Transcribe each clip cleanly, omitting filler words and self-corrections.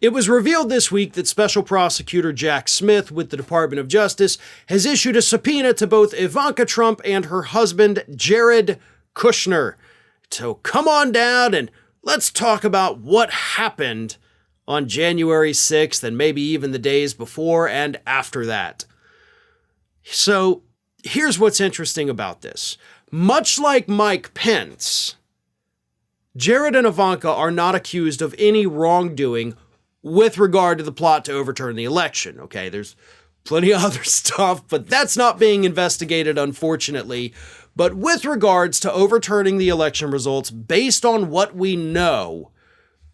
It was revealed this week that Special Prosecutor Jack Smith with the Department of Justice has issued a subpoena to both Ivanka Trump and her husband, Jared Kushner. So come on down and let's talk about what happened on January 6th and maybe even the days before and after that. So here's what's interesting about this. Much like Mike Pence, Jared and Ivanka are not accused of any wrongdoing with regard to the plot to overturn the election. Okay, there's plenty of other stuff, but that's not being investigated, unfortunately. But with regards to overturning the election results, based on what we know,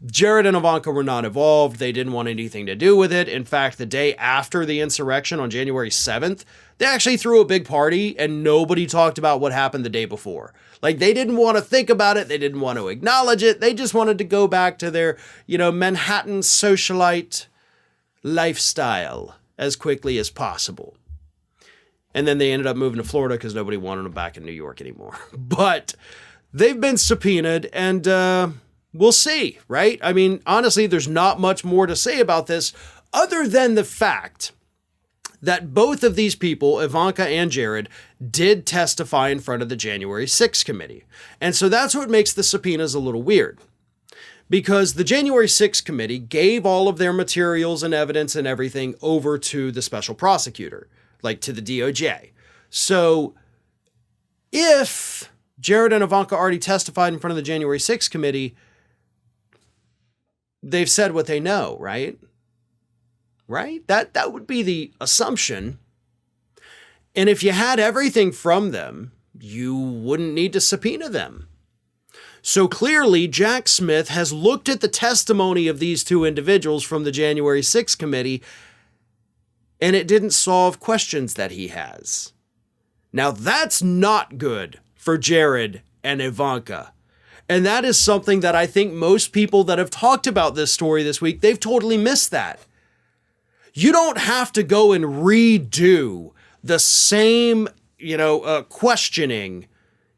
Jared and Ivanka were not involved. They didn't want anything to do with it. In fact, the day after the insurrection on January 7th, they actually threw a big party and nobody talked about what happened the day before. Like, they didn't want to think about it. They didn't want to acknowledge it. They just wanted to go back to their, Manhattan socialite lifestyle as quickly as possible. And then they ended up moving to Florida because nobody wanted them back in New York anymore. But they've been subpoenaed and we'll see, right? I mean, honestly, there's not much more to say about this other than the fact that both of these people, Ivanka and Jared, did testify in front of the January 6th committee. And so that's what makes the subpoenas a little weird. Because the January 6th committee gave all of their materials and evidence and everything over to the special prosecutor, like to the DOJ. So if Jared and Ivanka already testified in front of the January 6th committee, they've said what they know, right? Right? That would be the assumption. And if you had everything from them, you wouldn't need to subpoena them. So clearly, Jack Smith has looked at the testimony of these two individuals from the January 6th committee, and it didn't solve questions that he has. Now, that's not good for Jared and Ivanka. And that is something that I think most people that have talked about this story this week, they've totally missed that. You don't have to go and redo the same, questioning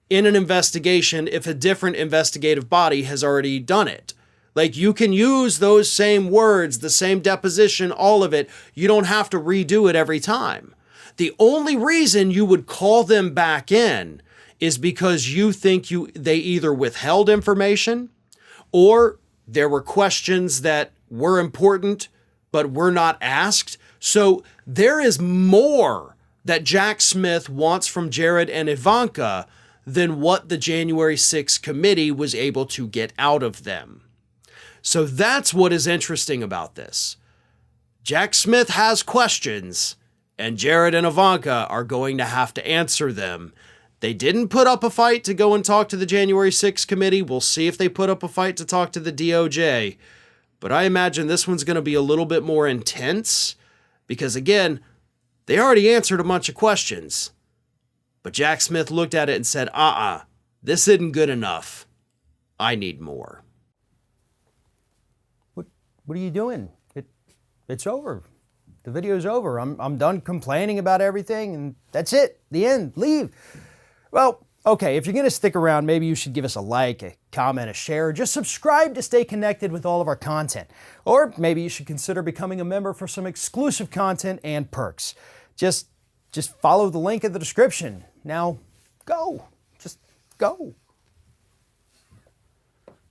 in an investigation if a different investigative body has already done it. Like, you can use those same words, the same deposition, all of it. You don't have to redo it every time. The only reason you would call them back in is because you think they either withheld information or there were questions that were important but were not asked. So there is more that Jack Smith wants from Jared and Ivanka than what the January 6th committee was able to get out of them. So that's what is interesting about this. Jack Smith has questions, and Jared and Ivanka are going to have to answer them. They didn't put up a fight to go and talk to the January 6th committee. We'll see if they put up a fight to talk to the DOJ. But I imagine this one's going to be a little bit more intense because, again, they already answered a bunch of questions. But Jack Smith looked at it and said, this isn't good enough. I need more. What are you doing? It's over. The video's over. I'm done complaining about everything, and that's it. The end. Leave. Well, okay, if you're going to stick around, maybe you should give us a like, a comment, a share, just subscribe to stay connected with all of our content. Or maybe you should consider becoming a member for some exclusive content and perks. Just follow the link in the description. Now, go. Just go.